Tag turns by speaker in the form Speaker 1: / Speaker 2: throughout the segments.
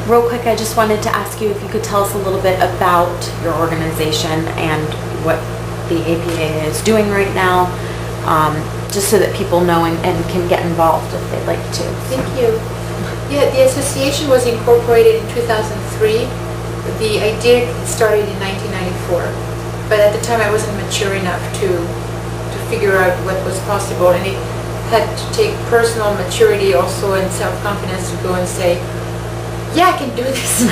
Speaker 1: real quick, I just wanted to ask you if you could tell us a little bit about your organization and what the APA is doing right now, just so that people know and can get involved if they'd like to.
Speaker 2: Thank you. Yeah, the association was incorporated in 2003. The idea started in 1994, but at the time I wasn't mature enough to figure out what was possible, and it had to take personal maturity also and self-confidence to go and say, yeah, I can do this.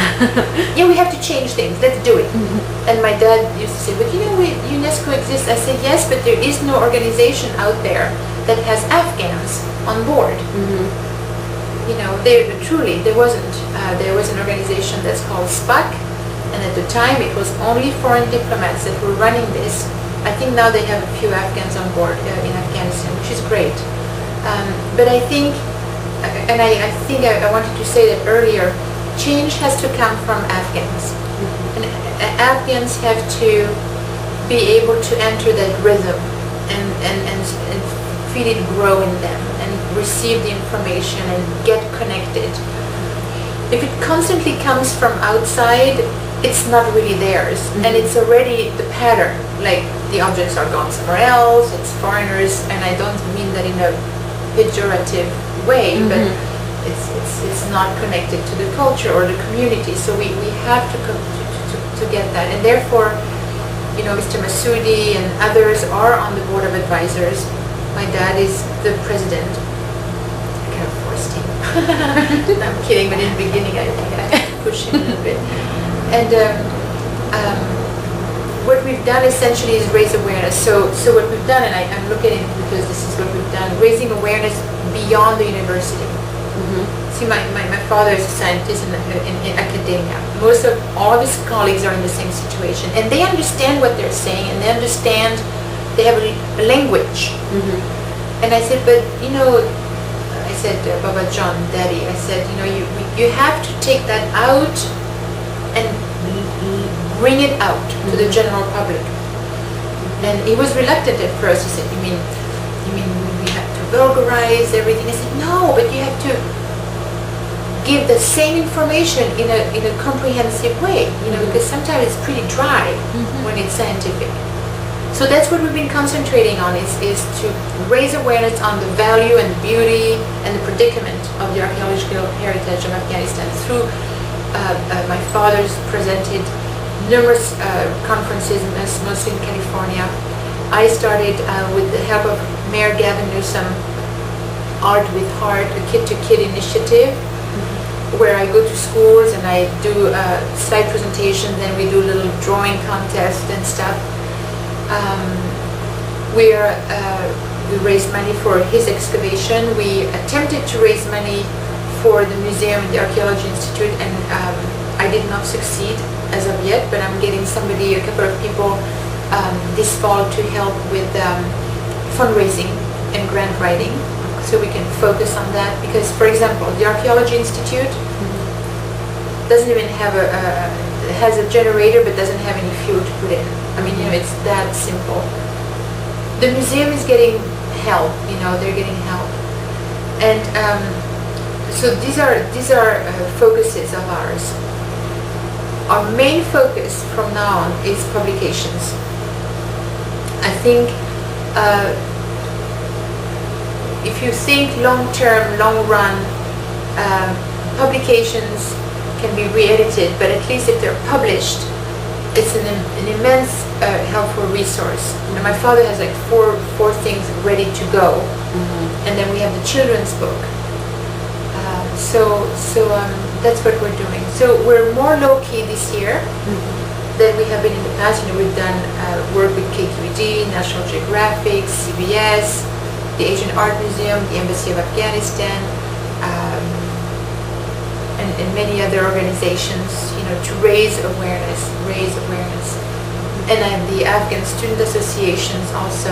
Speaker 2: Yeah, we have to change things. Let's do it. Mm-hmm. And my dad used to say, but UNESCO exists. I said, yes, but there is no organization out there that has Afghans on board. Mm-hmm. There wasn't. There was an organization that's called SPAC, and at the time it was only foreign diplomats that were running this. I think now they have a few Afghans on board in Afghanistan, which is great. But I think, and I think I wanted to say that earlier, change has to come from Afghans. Mm-hmm. And Afghans have to be able to enter that rhythm and feel it grow in them and receive the information and get connected. If it constantly comes from outside, it's not really theirs. Mm-hmm. And it's already the pattern, like the objects are gone somewhere else, it's foreigners, and I don't mean that in a pejorative way, mm-hmm. but it's not connected to the culture or the community. So we have to get that, and therefore, Mr. Masoudi and others are on the board of advisors. My dad is the president. I kind of forced him. I'm kidding, but in the beginning I pushed him a little bit. And what we've done essentially is raise awareness. So what we've done, and I'm looking at it because this is what we've done, raising awareness beyond the university. Mm-hmm. See, my father is a scientist in academia. Most of all of his colleagues are in the same situation, and they understand what they're saying, and they have a language. Mm-hmm. And I said, but I said, Baba John, Daddy, I said, you have to take that out and bring it out mm-hmm. to the general public. And he was reluctant at first. He said, you mean we have to vulgarize everything? I said, no, but you have to give the same information in a comprehensive way, because sometimes it's pretty dry mm-hmm. when it's scientific. So that's what we've been concentrating on, is to raise awareness on the value and beauty and the predicament of the archaeological heritage of Afghanistan through my father's presented numerous conferences, mostly in California. I started with the help of Mayor Gavin Newsom, Art with Heart, a kid-to-kid initiative, mm-hmm. where I go to schools and I do slide presentations, and we do little drawing contests and stuff. We raised money for his excavation. We attempted to raise money for the museum and the Archaeology Institute, and I did not succeed as of yet, but I'm getting a couple of people this fall to help with fundraising and grant writing, so we can focus on that. Because, for example, the Archaeology Institute mm-hmm. doesn't even have has a generator but doesn't have any fuel to put in. I mean, it's that simple. The museum is getting help, they're getting help. And so these are focuses of ours. Our main focus from now on is publications. I think if you think long-term, long-run, publications can be re-edited, but at least if they're published, it's an immense helpful resource. My father has like four things ready to go, mm-hmm. and then we have the children's book. So that's what we're doing. So we're more low-key this year mm-hmm. than we have been in the past. We've done work with KQED, National Geographic, CBS, the Asian Art Museum, the Embassy of Afghanistan, and many other organizations, to raise awareness. And I have the Afghan Student Associations also,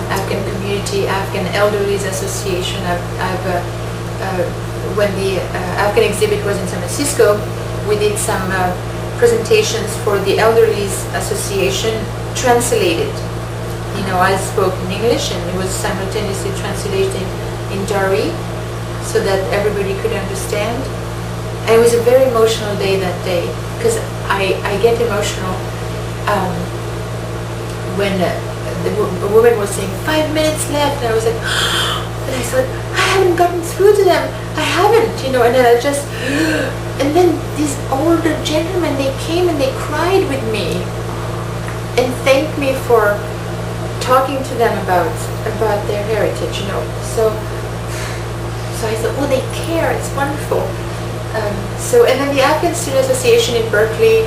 Speaker 2: Afghan Community, Afghan Elderlies Association. When the Afghan exhibit was in San Francisco, we did some presentations for the Elderlies Association, translated. I spoke in English, and it was simultaneously translated in Dari, so that everybody could understand. And it was a very emotional day that day, because I get emotional when a woman was saying 5 minutes left, and I was like, and I thought, I haven't gotten through to them. I haven't, and then I just, and then these older gentlemen, they came and they cried with me and thanked me for talking to them about their heritage, So I thought, oh, they care. It's wonderful. And then the Afghan Student Association in Berkeley,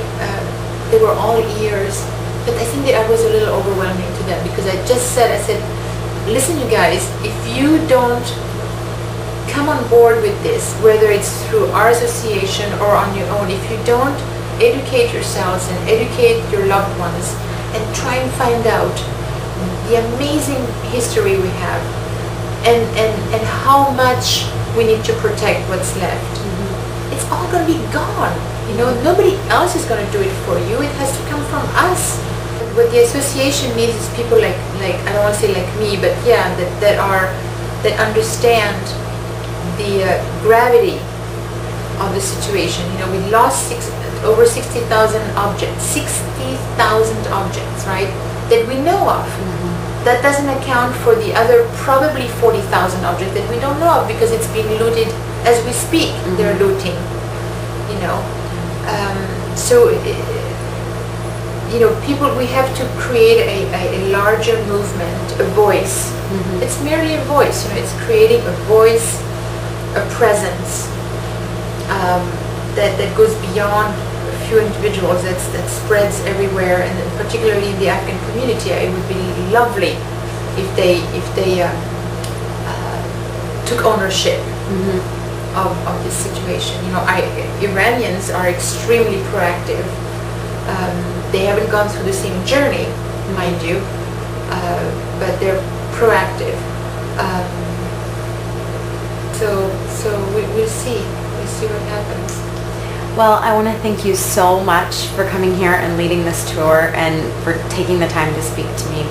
Speaker 2: they were all ears. But I think that I was a little overwhelming to them, because I said, listen, you guys, if you don't come on board with this, whether it's through our association or on your own, if you don't educate yourselves and educate your loved ones and try and find out the amazing history we have and how much we need to protect what's left, it's all going to be gone. Nobody else is going to do it for you. It has to come from us. What the association needs is people like I don't want to say like me, but yeah, that understand the gravity of the situation. We lost over 60,000 objects, 60,000 objects, right? That we know of. That doesn't account for the other probably 40,000 objects that we don't know of, because it's being looted as we speak. They're looting, people, we have to create a larger movement, a voice. It's merely a voice, it's creating a voice, a presence that goes beyond a few individuals, that spreads everywhere, and particularly in the Afghan community. It would be lovely if they took ownership of this situation. Iranians are extremely proactive. They haven't gone through the same journey, mind you, but they're proactive. So we'll see. We'll see what happens.
Speaker 1: Well, I want to thank you so much for coming here and leading this tour and for taking the time to speak to me.